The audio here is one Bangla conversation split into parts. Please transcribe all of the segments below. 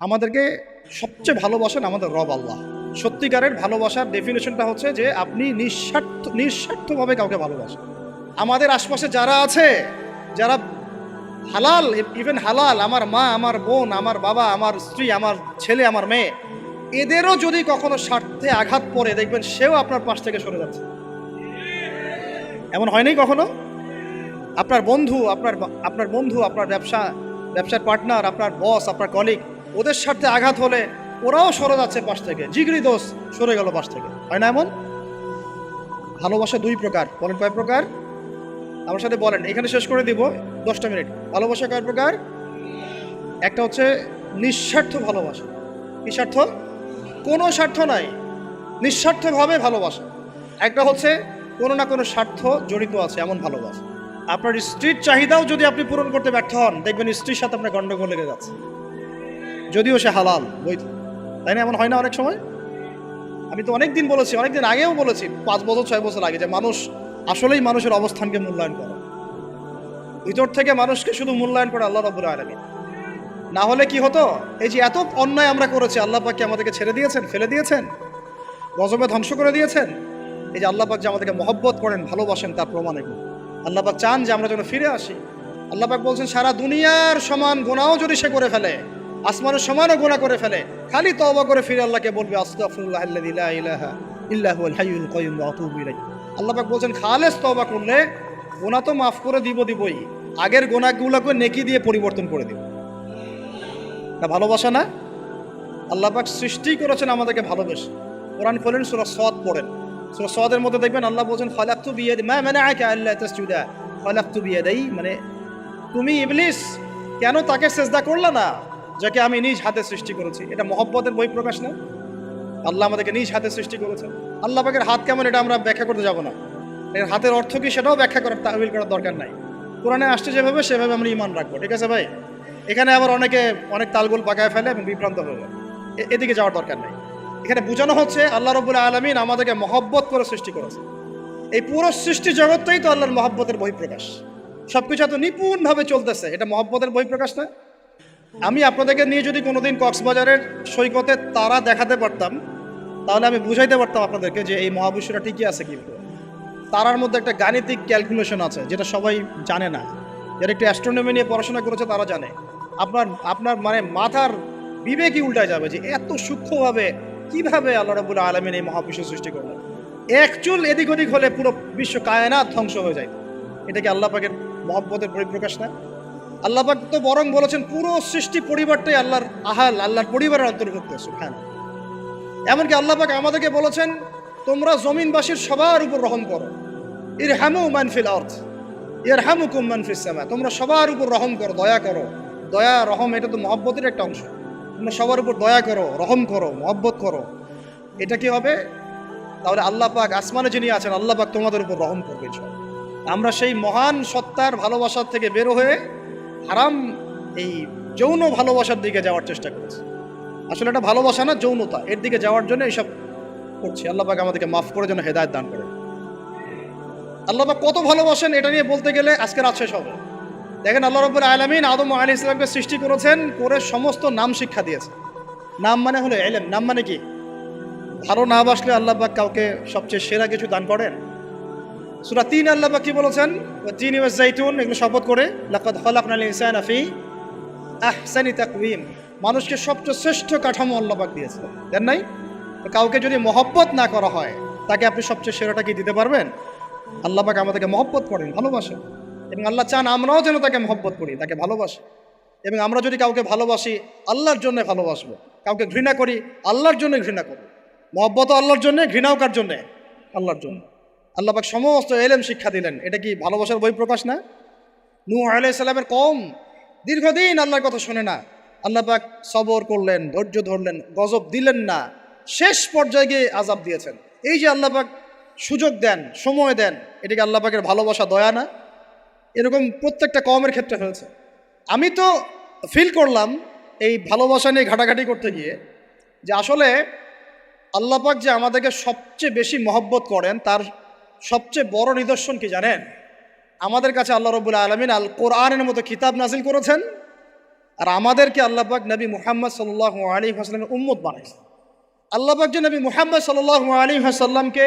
আমাদেরকে সবচেয়ে ভালোবাসেন আমাদের রব আল্লাহ। সত্যিকারের ভালোবাসার ডেফিনেশনটা হচ্ছে যে আপনি নিঃস্বার্থভাবে কাউকে ভালোবাসেন। আমাদের আশপাশে যারা আছে, যারা হালাল, ইভেন হালাল, আমার মা, আমার বোন, আমার বাবা, আমার স্ত্রী, আমার ছেলে, আমার মেয়ে, এদেরও যদি কখনো স্বার্থে আঘাত পড়ে, দেখবেন সেও আপনার পাশ থেকে সরে যাচ্ছে। এমন হয়নি কখনো? আপনার বন্ধু, আপনার ব্যবসার পার্টনার, আপনার বস, আপনার কলিগ, ওদের স্বার্থে আঘাত হলে ওরাও সরে যাচ্ছে পাশ থেকে, জিগরি দোষ সরে গেল পাশ থেকে, হয় না এমন? ভালোবাসা দুই প্রকার। বলেন কয় প্রকার? আমার সাথে বলেন, এখানে শেষ করে দিব 10টা মিনিট। ভালোবাসা কয় প্রকার? একটা হচ্ছে নিঃস্বার্থ ভালোবাসা। কি স্বার্থ? কোনো স্বার্থ নাই, নিঃস্বার্থভাবে ভালোবাসা। একটা হচ্ছে কোনো না কোনো স্বার্থ জড়িত আছে এমন ভালোবাসা। আপনার স্ত্রীর চাহিদাও যদি আপনি পূরণ করতে ব্যর্থ হন, দেখবেন স্ত্রীর সাথে আপনার গন্ডগোল লেগে যাচ্ছে, যদিও সে হালাল বৈধ। তাই না? এমন হয় না অনেক সময়? আমি তো অনেকদিন বলেছি, অনেকদিন আগেও বলেছি, 5 বছর 6 বছর আগে, যে মানুষ আসলেই মানুষের অবস্থানকে মূল্যায়ন করে। ভিতর থেকে মানুষকে শুধু মূল্যায়ন করে আল্লাহ রাব্বুল আলামিন। না হলে কি হতো? এই যে এত অন্যায় আমরা করেছি, আল্লাহ পাক কি আমাদেরকে ছেড়ে দিয়েছেন, ফেলে দিয়েছেন, গজবে ধ্বংস করে দিয়েছেন? এই যে আল্লাহ পাক যে আমাদেরকে মহব্বত করেন, ভালোবাসেন, তার প্রমাণ এগুলো। আল্লাহ পাক চান যে আমরা যেন ফিরে আসি। আল্লাহ পাক বলছেন, সারা দুনিয়ার সমান গুনাহও যদি সে করে ফেলে, আসমানের সমানও গুনাহ করে ফেলে, খালি তওবা করে ফিরে আল্লাহকে বলবে, আস্তাগফিরুল্লাহাল্লাযী লা ইলাহা ইল্লা হুয়াল হাইয়ুল কাইয়্যুম ওয়া আতুবু ইলাইহি। আল্লাহ পাক বলছেন, খালেস তওবা করলে গুনাহ তো মাফ করে দিবই, আগের গুনাহগুলোকে নেকি দিয়ে পরিবর্তন করে দিব। না ভালোবাসা না? আল্লাহ পাক সৃষ্টি করেছেন আমাদেরকে ভালোবেসে। কোরআন খোলেন, সূরা সদ পড়েন। সূরা সদের মধ্যে দেখবেন আল্লাহ বলছেন, খালাকতু বিয়াদি মা মানাআকা আল্লা তাসজুদা খালাকতু বিয়াদাই, মানে তুমি ইবলিস কেন তাকে সেজদা করলা না যাকে আমি নিজ হাতে সৃষ্টি করেছি? এটা মহব্বতের বহিঃপ্রকাশ না? আল্লাহ আমাদেরকে নিজ হাতে সৃষ্টি করেছেন। আল্লাহ পাকের হাত কেমন এটা আমরা ব্যাখ্যা করতে যাব না। এর হাতের অর্থ কি সেটাও ব্যাখ্যা করার, তাহবিল করার দরকার নাই। কোরআনে আসছে যেভাবে সেভাবে আমরা ঈমান রাখবো, ঠিক আছে ভাই? এখানে আবার অনেকে অনেক তালগোল পাকায় ফেলে এবং বিভ্রান্ত হয়ে যায়, এদিকে যাওয়ার দরকার নেই। এখানে বোঝানো হচ্ছে আল্লাহ রাব্বুল আলামিন আমাদেরকে মহব্বত করে সৃষ্টি করেছে। এই পুরো সৃষ্টি জগৎটাই তো আল্লাহর মহব্বতের বহিঃপ্রকাশ। সবকিছু এত নিপুণভাবে চলতেছে, এটা মহব্বতের বহিঃপ্রকাশ না? আমি আপনাদেরকে নিয়ে যদি কোনোদিন কক্সবাজারের সৈকতে তারা দেখাতে পারতাম, তাহলে আমি বুঝাইতে পারতাম আপনাদেরকে যে এই মহাবিশ্বটা ঠিকই আছে কিন্তু। তারার মধ্যে একটা গাণিতিক ক্যালকুলেশন আছে যেটা সবাই জানে না। যারা একটু অ্যাস্ট্রোনমি নিয়ে পড়াশোনা করেছে তারা জানে। আপনার আপনার মানে মাথার বিবেকই উল্টায় যাবে যে এত সূক্ষ্মভাবে কিভাবে আল্লাহ রাব্বুল আলামিন এই মহাবিশ্ব সৃষ্টি করলেন। এক চুল এদিক ওদিক হলে পুরো বিশ্ব কায়নাত ধ্বংস হয়ে যায়। এটা কি আল্লাহ পাকের মহব্বতের পরিপ্রকাশ না? আল্লাহ পাক তো বরং বলেছেন পুরো সৃষ্টি পরিবারটাই আল্লাহর আল্লাহর পরিবারের অন্তর্ভুক্ত। সুবহানাল্লাহ। এমনকি আল্লাহ পাক আমাদেরকে বলেছেন, তোমরা জমিনবাসীর সবার উপর রহম করো। ইরহামু মান ফিল আরদ ইয়ারহামুকুম মান ফিস সামা। তোমরা সবার উপর রহম করো, দয়া করো। দয়া, রহম, এটা তো মহব্বতের একটা অংশ। তোমরা সবার উপর দয়া করো, রহম করো, মহব্বত করো। এটা কি হবে? তাহলে আল্লাহ পাক আসমানে যিনি আছেন, আল্লাহ পাক তোমাদের উপর রহম করবে ইনশাআল্লাহ। আমরা সেই মহান সত্তার ভালোবাসার থেকে বের হয়ে হারাম এই যৌন ভালোবাসার দিকে যাওয়ার চেষ্টা করেছি। আসলে এটা ভালোবাসা না, যৌনতা, এর দিকে যাওয়ার জন্য এইসব করছি। আল্লাহ পাক আমাদেরকে মাফ করে যেন হেদায়েত দান করে। আল্লাহ পাক কত ভালোবাসেন এটা নিয়ে বলতে গেলে আজকে রাত শেষ হবে। দেখেন, আল্লাহ রাব্বুল আলামিন আদম আলাইহিস সালামকে সৃষ্টি করেছেন, করে সমস্ত নাম শিক্ষা দিয়েছেন। নাম মানে হলো ইলম। নাম মানে কি? ভালো না বাসলে আল্লাহ পাক কাউকে সবচেয়ে সেরা কিছু দান করেন। সূরা ৩ আল্লাহ পাক কি বলেছেন? ওয়াত-তিনি ওয়াজ-যাইতুন, এগুলো শপথ করে, লাকাদ খালাকনাল ইনসানা ফি আহসানি তাকওয়িম। মানুষকে সবচেয়ে শ্রেষ্ঠ কাঠামো আল্লাহ পাক দিয়েছেন, দেন নাই? তো কাউকে যদি মহব্বত না করা হয়, তাকে আপনি সবচেয়ে সেরাটা কি দিতে পারবেন? আল্লাহ পাক আমাদেরকে মহব্বত করেন, ভালোবাসেন, এবং আল্লাহ চান আমরাও যেন তাকে মহব্বত করি, তাকে ভালোবাসি। এবং আমরা যদি কাউকে ভালোবাসি, আল্লাহর জন্য ভালোবাসবো। কাউকে ঘৃণা করি, আল্লাহর জন্য ঘৃণা করব। মহব্বতও আল্লাহর জন্য, ঘৃণাও কার জন্য? আল্লাহর জন্য। আল্লাহ পাক সমস্ত ইলম শিক্ষা দিলেন। এটা কি ভালোবাসার বহিঃপ্রকাশ না? নূহ আলাইহিস সালামের কওম দীর্ঘদিন আল্লাহর কথা শোনে না। আল্লাহ পাক সবর করলেন, ধৈর্য ধরলেন, গজব দিলেন না, শেষ পর্যায়ে গিয়ে আযাব দিয়েছেন। এই যে আল্লাহ পাক সুযোগ দেন, সময় দেন, এটাকে আল্লাহ পাকের ভালোবাসা, দয়া না? এরকম প্রত্যেকটা কওমের ক্ষেত্রে হয়েছে। আমি তো ফিল করলাম এই ভালোবাসা নিয়ে ঘাটাঘাটি করতে গিয়ে, যে আসলে আল্লাহ পাক যে আমাদেরকে সবচেয়ে বেশি মহব্বত করেন, তার সবচেয়ে বড় নিদর্শন কি জানেন? আমাদের কাছে আল্লাহ রাব্বুল আলামিন আল কোরআনের মতো কিতাব নাজিল করেছেন, আর আমাদেরকে আল্লাহ পাক নবী মুহাম্মদ সাল্লাল্লাহু আলাইহি ওয়াসাল্লামের উম্মত বানাইছেন। আল্লাহ পাক যে নবী মুহাম্মদ সাল্লাল্লাহু আলাইহি ওয়াসাল্লামকে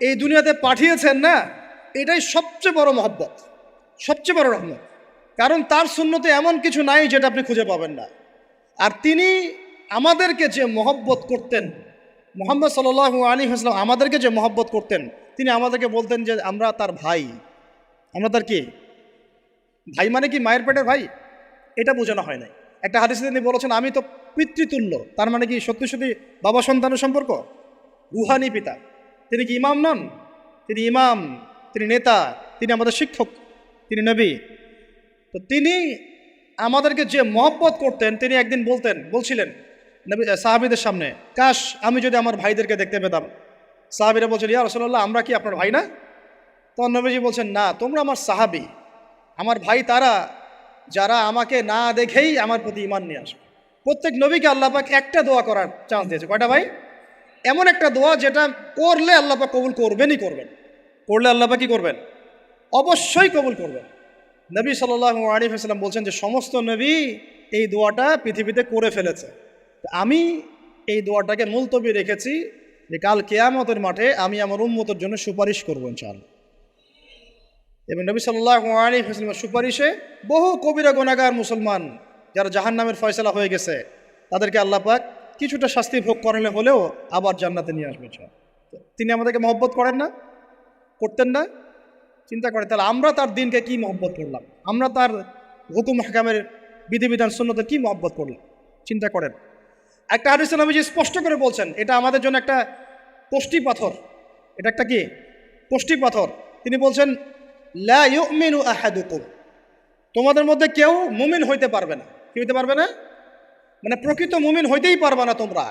এই দুনিয়াতে পাঠিয়েছেন না, এটাই সবচেয়ে বড় মহব্বত, সবচেয়ে বড় রহমত। কারণ তার সুন্নতে এমন কিছু নাই যেটা আপনি খুঁজে পাবেন না। আর তিনি আমাদেরকে যে মহব্বত করতেন, মুহাম্মদ সাল্লাল্লাহু আলাইহি ওয়াসাল্লাম আমাদেরকে যে মহব্বত করতেন, তিনি আমাদেরকে বলতেন যে আমরা তার ভাই। আমরা তার কি ভাই? মানে কি মায়ের পেটের ভাই? এটা বোঝানো হয় নাই। একটা হাদিসে তিনি বলেছেন আমি তো পিতৃতুল্য। তার মানে কি সত্যি সত্যি বাবা সন্তানের সম্পর্ক? রুহানি পিতা। তিনি কি ইমাম নন? তিনি ইমাম, তিনি নেতা, তিনি আমাদের শিক্ষক, তিনি নবী। তো তিনি আমাদেরকে যে মহব্বত করতেন, তিনি একদিন বলছিলেন নবী সাহাবীদের সামনে, কাশ আমি যদি আমার ভাইদেরকে দেখতে পেতাম। সাহাবীরা বলছেন, ইয়া রাসূলুল্লাহ, আমরা কি আপনার ভাই না? তখন নবীজি বলছেন, না, তোমরা আমার সাহাবী। আমার ভাই তারা যারা আমাকে না দেখেই আমার প্রতি ঈমান নিয়ে আসবে। প্রত্যেক নবীকে আল্লাহ পাক একটা দোয়া করার চান্স দিয়েছে। কয়টা ভাই? এমন একটা দোয়া যেটা করলে আল্লাহ পাক কবুল করবেনই করবেন। করলে আল্লাহ পাক কি করবেন? অবশ্যই কবুল করবেন। নবী সাল্লাল্লাহু আলাইহি ওয়াসাল্লাম বলছেন যে সমস্ত নবী এই দোয়াটা পৃথিবীতে করে ফেলেছে। আমি এই দোয়াটাকে মুলতবি রেখেছি যে কাল কিয়ামতের মাঠে আমি আমার উম্মতের জন্য সুপারিশ করবো ইনশাআল্লাহ। এবং নবী সাল্লাল্লাহু আলাইহি ওয়াসাল্লামের সুপারিশে বহু কবিরা গুনাহগার মুসলমান যারা জাহান্নামের ফয়সালা হয়ে গেছে, তাদেরকে আল্লাহ পাক কিছুটা শাস্তি ভোগ করালে হলেও আবার জান্নাতে নিয়ে আসবে। তিনি আমাদেরকে মহব্বত করেন না? করতেন না? চিন্তা করেন তাহলে আমরা তার দিনকে কি মহব্বত করলাম, আমরা তার হুকুম হাকামের বিধিবিধান সুন্নতের কি মহব্বত করলাম, চিন্তা করেন। একটা হাদিসে নবীজি স্পষ্ট করে বলছেন এটা আমাদের জন্য একটা কষ্টি পাথর। এটা একটা কি কষ্টি পাথর। তিনি বলছেন, লা ইউমিনু আহাদুকুম, তোমাদের মধ্যে কেউ মুমিন হইতে পারবে না। কি হইতে পারবে না? মানে প্রকৃত মুমিন হইতেই পারবে না তোমরা।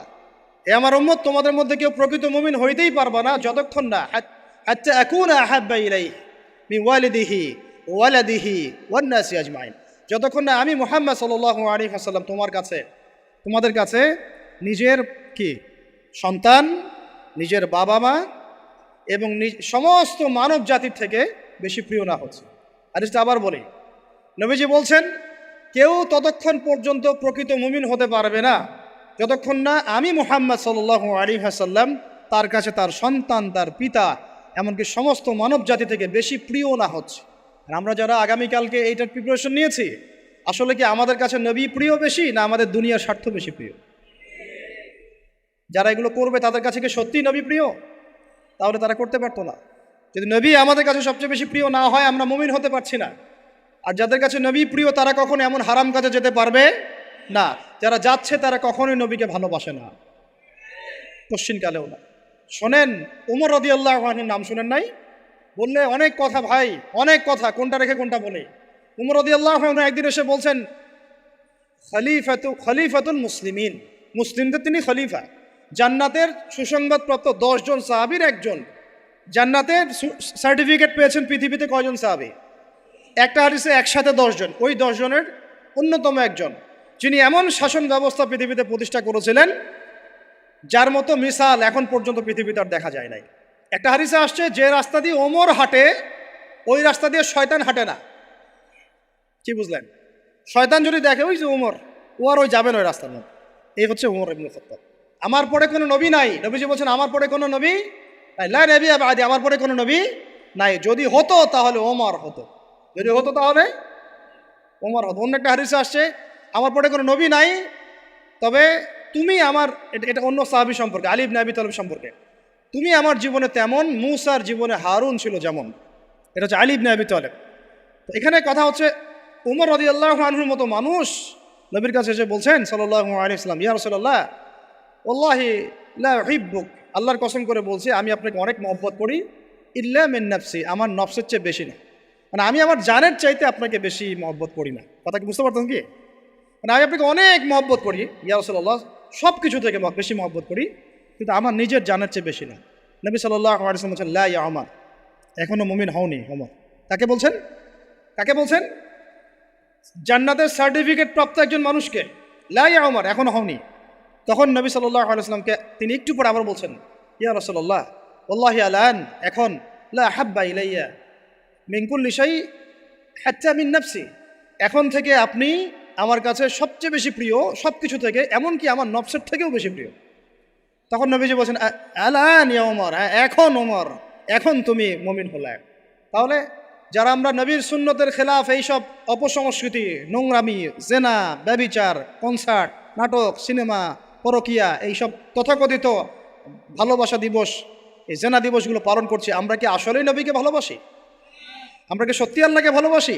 এ আমার উম্মত, তোমাদের মধ্যে কেউ প্রকৃত মুমিন হইতেই পারবে না যতক্ষণ না হাত্তা আকুনা আহাব্বা ইলাইহি মিন ওয়ালিদিহি ওয়ালাদিহি ওয়ান নাসি আজমাইন, যতক্ষণ না আমি মুহাম্মদ সাল্লাল্লাহু আলাইহি ওয়াসাল্লাম তোমাদের কাছে নিজের কি সন্তান, নিজের বাবা মা এবং সমস্ত মানব জাতির থেকে বেশি প্রিয় না হচ্ছে। আর এটা আবার বলি, নবীজি বলছেন কেউ ততক্ষণ পর্যন্ত প্রকৃত মুমিন হতে পারবে না যতক্ষণ না আমি মুহাম্মদ সাল্লাল্লাহু আলাইহি ওয়াসাল্লাম তার কাছে তার সন্তান, তার পিতা, এমনকি সমস্ত মানব জাতি থেকে বেশি প্রিয় না হচ্ছে। আর আমরা যারা আগামীকালকে এইটার প্রিপারেশন নিয়েছি, আসলে কি আমাদের কাছে নবী প্রিয় বেশি না আমাদের দুনিয়ার স্বার্থ বেশি প্রিয়? যারা এগুলো করবে তাদের কাছে কি সত্যিই নবী প্রিয়? তাহলে তারা করতে পারতো না। যদি নবী আমাদের কাছে সবচেয়ে বেশি প্রিয় না হয়, আমরা মুমিন হতে পারছি না। আর যাদের কাছে নবী প্রিয় তারা কখনো এমন হারাম কাজে যেতে পারবে না। যারা যাচ্ছে তারা কখনোই নবীকে ভালোবাসে না, কোশ্চিনকালেও না। শোনেন, উমর রাদিয়াল্লাহু আনহুর নাম শুনেন নাই? বললে অনেক কথা ভাই, অনেক কথা, কোনটা রেখে কোনটা বলে। উমর রাদিয়াল্লাহু আনহু একদিন এসে বলছেন খলিফাতুল মুসলিমিন, মুসলিমদের তিনি খলিফা। জান্নাতের সুসংবাদপ্রাপ্ত 10 জন সাহাবীর একজন। জান্নাতের সার্টিফিকেট পেয়েছেন পৃথিবীতে কয়জন সাহাবী? একটা হাদিসে একসাথে 10 জন। ওই 10 জনের অন্যতম একজন, যিনি এমন শাসন ব্যবস্থা পৃথিবীতে প্রতিষ্ঠা করেছিলেন যার মতো মিসাল এখন পর্যন্ত পৃথিবীতে আর দেখা যায় নাই। একটা হাদিসে আসছে যে রাস্তা দিয়ে ওমর হাঁটে ওই রাস্তা দিয়ে শয়তান হাঁটে না। কি বুঝলেন? শয়তান যদি দেখে ওই যে ওমর, ও আর ওই যাবেন ওই রাস্তার মধ্যে। এই হচ্ছে ওমর ইবনে খাত্তাব। আমার পরে কোনো নবী নাই। নবীজি বলছেন আমার পরে কোনো নবী নাই, লা নবিয়্যা বা'দি, আমার পরে কোনো নবী নাই। যদি হতো তাহলে ওমর হতো, যদি হতো তাহলে ওমর হতো। অন্য একটা হাদিসে আসছে আমার পরে কোনো নবী নাই, তবে তুমি আমার, এটা অন্য সাহাবী সম্পর্কে, আলী ইবনে আবি তালিব সম্পর্কে, তুমি আমার জীবনে তেমন মূসার জীবনে হারুন ছিল যেমন। এটা হচ্ছে আলী ইবনে আবি তালিব। তো এখানে কথা হচ্ছে উমর রাদিয়াল্লাহু আনহুর মতো মানুষ নবীর কাছে এসে বলছেন সাল্লাল্লাহু আলাইহি ওয়াসাল্লাম, ইয়া রাসূলুল্লাহ ওয়াল্লাহি লা উহিব্বুক, আল্লাহর কসম করে বলছি আমি আপনাকে অনেক মহব্বত করি, ইল্লা মিন নাফসি, আমার নফসের চেয়ে বেশি না। মানে আমি আমার জানের চাইতে আপনাকে বেশি মহব্বত করি না। কথা কি বুঝতে পারতেন কি? মানে আমি আপনাকে অনেক মহব্বত করি ইয়া রাসূলুল্লাহ, সব কিছু থেকে বেশি মহব্বত করি, কিন্তু আমার নিজের জানের চেয়ে বেশি না। নবী সাল্লাল্লাহু আলাইহি ওয়াসাল্লাম বলছেন, লা ইয়া ওমর, এখনো মুমিন হওনি ওমর। কাকে বলছেন? কাকে বলছেন? জান্নাতের সার্টিফিকেট প্রাপ্ত একজন মানুষকে। লা ইয়া ওমর, এখনো হওনি। তখন নবী সাল্লাল্লাহু আলাইহি ওয়াসাল্লামকে তিনি একটু পরে আবার বলছেন, ইয়া রাসূলুল্লাহ ওয়াল্লাহি আলান, এখন লা হাব্বা ইলাইয়া মিন কুল্লি শাই হাত্তা মিন নাফসি, এখন থেকে আপনি আমার কাছে সবচেয়ে বেশি প্রিয় সব কিছু থেকে, এমনকি আমার নফসের থেকেও বেশি প্রিয়। তখন নবীজি বলছেন আলান ইয়া ওমর, এখন ওমর, এখন তুমি মুমিন হলে। তাহলে যারা আমরা নবীর সুন্নতের খেলাফ এইসব অপসংস্কৃতি, নোংরামি, জেনা, ব্যভিচার, কনসার্ট, নাটক, সিনেমা, পরকিয়া, এইসব তথাকথিত ভালোবাসা দিবস, এই জেনা দিবসগুলো পালন করছি, আমরা কি আসলেই নবীকে ভালোবাসি? আমরা কি সত্যি আল্লাহকে ভালোবাসি?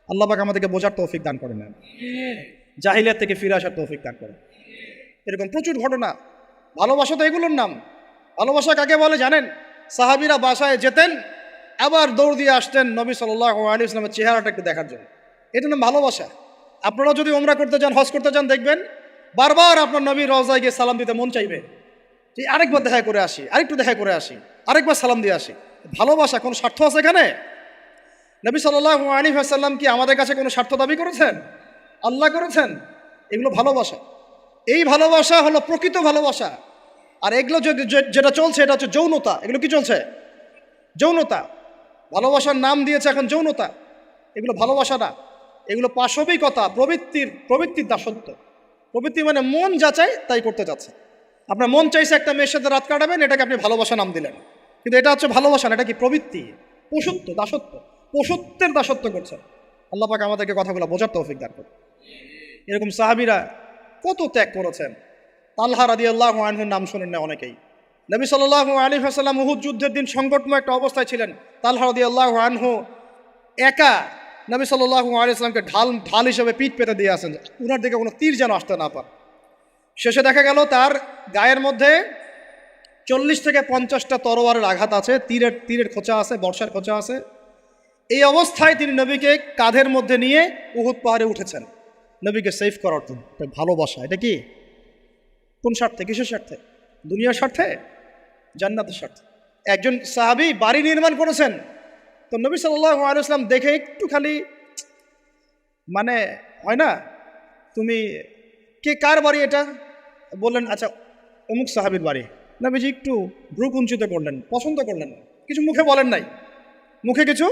আল্লাহ পাক আমাদেরকে বোঝার তৌফিক দান করেন, জাহিলিয়াত থেকে ফিরে আসার তৌফিক দান করেন। এরকম প্রচুর ঘটনা। ভালোবাসা তো এগুলোর নাম। ভালোবাসা কাকে বলে জানেন? সাহাবীরা বাসায় যেতেন, আবার দৌড় দিয়ে আসতেন নবী সাল্লাল্লাহু আলাইহি ওয়াসাল্লামের চেহারাটা একটু দেখার জন্য। এটা নাম ভালোবাসা। আপনারা যদি উমরা করতে যান, হজ করতে যান, দেখবেন বারবার আপনার নবীর রওজায় গিয়ে সালাম দিতে মন চাইবে, যে আরেকবার দেখা করে আসি, আরেকটু দেখা করে আসি, আরেকবার সালাম দিয়ে আসি। ভালোবাসা কোনো স্বার্থ আছে এখানে? নবী সাল্লাল্লাহু আলাইহি ওয়াসাল্লাম কি আমাদের কাছে কোনো স্বার্থ দাবি করেছেন? আল্লাহ করেছেন? এগুলো ভালোবাসা। এই ভালোবাসা হলো প্রকৃত ভালোবাসা। আর এগুলো যেটা চলছে এটা হচ্ছে যৌনতা। এগুলো কি চলছে? যৌনতা। ভালোবাসার নাম দিয়েছে এখন যৌনতা। এগুলো ভালোবাসা না, এগুলো পাশবিকতা, প্রবৃত্তির দাসত্ব। প্রবৃত্তি মানে মন যা চায় তাই করতে যাচ্ছে। আপনার মন চাইছে একটা মেয়ের সাথে রাত কাটাবেন, এটাকে আপনি ভালোবাসা নাম দিলেন, কিন্তু এটা হচ্ছে ভালোবাসা না, এটা কি প্রবৃত্তি, পশুত্ব, দাসত্ব, পশুত্বের দাসত্ব করছে। আল্লাহ পাক আমাদেরকে কথাগুলো বোঝার তৌফিক দান করুন। এরকম সাহাবীরা কত ত্যাগ করেছেন। তালহা রাদিয়াল্লাহু আনহুর নাম শোনেন না অনেকেই। নবী সাল্লাল্লাহু আলাইহি ওয়াসাল্লাম উহুদ যুদ্ধের দিন সংকটময় একটা অবস্থায় ছিলেন। তালহা রাদিয়াল্লাহু আনহু একা নবী সাল্লাল্লাহু আলাইহি ওয়াসাল্লামকে ঢাল হিসেবে পিঠ পেতে দিয়ে আসেন, উনার দিকে কোনো তীর যেন আসতে না পারে। শেষে দেখা গেল তার গায়ের মধ্যে 40 থেকে 50টা তরোয়ারের আঘাত আছে, তীরের খোঁচা আছে, বর্ষার খোঁচা আছে। এই অবস্থায় তিনি নবীকে কাঁধের মধ্যে নিয়ে উহুদ পাহাড়ে উঠেছেন নবীকে সেভ করার জন্য। ভালোবাসা। এটা কি? কোন স্বার্থে? কিসের স্বার্থে? দুনিয়ার স্বার্থে? জান্নাতের স্বার্থে। একজন সাহাবী বাড়ি নির্মাণ করেছেন, তো নবী সাল্লাল্লাহু আলাইহি ওয়াসাল্লাম দেখে একটু খালি মানে হয় না, তুমি কে, কার বাড়ি এটা? বললেন আচ্ছা অমুক সাহাবীর বাড়ি। নবীজি একটু ভ্রু কুঞ্চিত করলেন, পছন্দ করলেন না, কিছু মুখে বলেন নাই, মুখে কিছু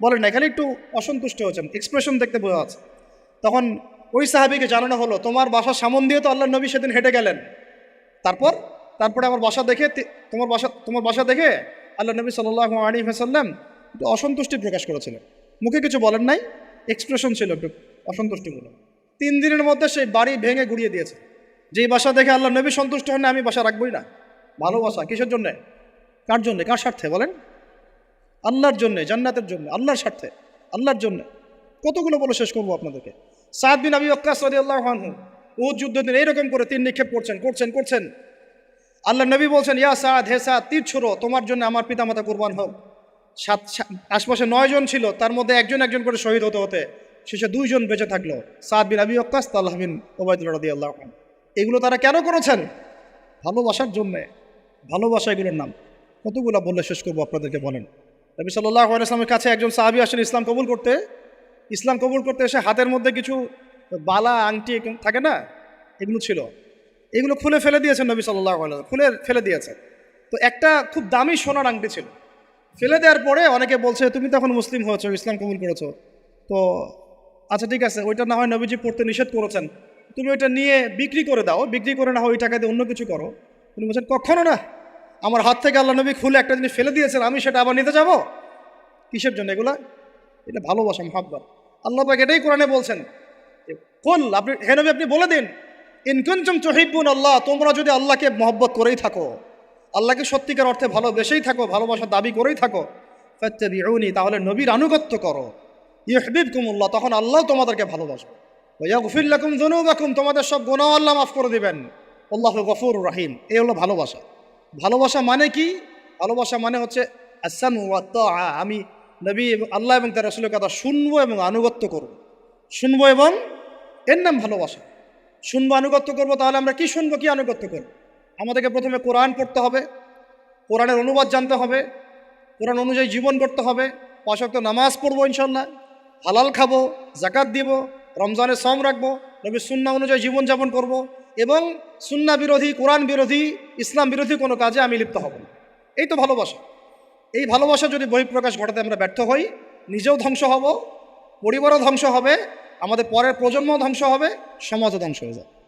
বলেন নাই, খালি একটু অসন্তুষ্ট হয়েছেন, এক্সপ্রেশন দেখতে বোঝা যাচ্ছে। তখন ওই সাহাবীকে জানানো হলো, তোমার বাসার সামন দিয়ে তো আল্লাহ নবী সেদিন হেঁটে গেলেন, তারপরে আমার বাসা দেখে, তোমার বাসা দেখে আল্লাহ নবী সাল্লাল্লাহু আলাইহি ওয়াসাল্লাম একটু অসন্তুষ্টি প্রকাশ করেছিলেন, মুখে কিছু বলেন নাই, এক্সপ্রেশন ছিল একটু অসন্তুষ্টিমূলক। 3 দিনের মধ্যে সেই বাড়ি ভেঙে গুড়িয়ে দিয়েছে। যেই বাসা দেখে আল্লাহ নবী সন্তুষ্ট হন না, আমি বাসা রাখবই না। ভালোবাসা কিসের জন্যে? কার জন্যে? কার স্বার্থে বলেন? আল্লাহর জন্যে, জান্নাতের জন্য, আল্লাহর স্বার্থে, আল্লাহর জন্যে। কতগুলো বলে শেষ করবো আপনাদেরকে। সাদ বিন আবি ওয়াক্কাস রাদিয়াল্লাহু আনহু উহুদ যুদ্ধের দিন এইরকম করে তীর নিক্ষেপ করছেন। আল্লাহ নবী বলছেন, ইয়া সাদ, হে সাদ, তীর ছোড়ো, তোমার জন্য আমার পিতামাতা কুরবান হোক। আশপাশে 9 জন ছিল, তার মধ্যে একজন করে শহীদ হতে শেষে 2 জন বেঁচে থাকলো, সাদ বিন আবি ওয়াক্কাস, তালহা বিন উবাইদুল্লাহ রাদিয়াল্লাহু আনহু। এগুলো তারা কেন করেছেন? ভালোবাসার জন্যে। ভালোবাসা এগুলোর নাম। কতগুলো বললে শেষ করবো আপনাদেরকে বলেন। নবী সাল্লাল্লাহু আলাইহি ওয়াসাল্লামের কাছে একজন সাহাবী আসেন ইসলাম কবুল করতে এসে হাতের মধ্যে কিছু বালা, আংটি থাকে না, এগুলো ছিল, এগুলো খুলে ফেলে দিয়েছেন নবী সাল্লাল্লাহু আলাইহি ওয়াসাল্লাম, খুলে ফেলে দিয়েছেন। তো একটা খুব দামি সোনার আংটি ছিল, ফেলে দেওয়ার পরে অনেকে বলছে, তুমি তো এখন মুসলিম হয়েছো, ইসলাম কবুল করেছো, তো আচ্ছা ঠিক আছে, ওইটা না হয় নবীজি পড়তে নিষেধ করেছেন, তুমি ওইটা নিয়ে বিক্রি করে দাও, বিক্রি করে না হয় ওই টাকা দিয়ে অন্য কিছু করো। তিনি বলছেন, কখনো না, আমার হাত থেকে আল্লাহ নবী খুলে একটা জিনিস ফেলে দিয়েছেন, আমি সেটা আবার নিতে যাবো? কিসের জন্য এগুলা? এটা ভালোবাসা, মুহাব্বত। আল্লাহ পাক এটাই কোরআনে বলছেন, কুল, হে নবী আপনি বলে দিন, ইন কুনতুম তুহিব্বুন আল্লাহ, তোমরা যদি আল্লাহকে মহব্বত করেই থাকো, আল্লাহকে সত্যিকার অর্থে ভালোবেসেই থাকো, ভালোবাসার দাবি করেই থাকো, ফাত্তাবিউনি, তাহলে নবীর আনুগত্য করো, ইউহিব্বুকুমুল্লাহ, তখন আল্লাহ তোমাদেরকে ভালোবাসবে, ওয়া ইয়াগফির লাকুম যুনুবাকুম, তোমাদের সব গুনাহ আল্লাহ মাফ করে দিবেন, আল্লাহু গফুরুর রহিম। এই হলো ভালোবাসা। ভালোবাসা মানে কি? ভালোবাসা মানে হচ্ছে আস-সামউ ওয়াত তাআ, আমি নবী এবং আল্লাহ এবং তার রাসূলের কথা শুনবো এবং আনুগত্য করব, শুনবো, এবং এর নাম ভালোবাসা। শুনবো, আনুগত্য করবো, তাহলে আমরা কি শুনবো, কি আনুগত্য করব? আমাদেরকে প্রথমে কোরআন পড়তে হবে, কোরআনের অনুবাদ জানতে হবে, কোরআন অনুযায়ী জীবন করতে হবে, 5 ওয়াক্ত নামাজ পড়বো ইনশাল্লাহ, হালাল খাবো, যাকাত দিব, রমজানের সম রাখবো, নবীর সুন্নাহ অনুযায়ী জীবনযাপন করব, এবং সুন্নাহ বিরোধী, কোরআন বিরোধী, ইসলাম বিরোধী কোনো কাজে আমি লিপ্ত হব না। এই তো ভালোবাসা। এই ভালোবাসা যদি বহিঃপ্রকাশ ঘটাতে আমরা ব্যর্থ হই, নিজেও ধ্বংস হব, পরিবারও ধ্বংস হবে, আমাদের পরের প্রজন্ম ধ্বংস হবে, সমাজও ধ্বংস হয়ে যাবে।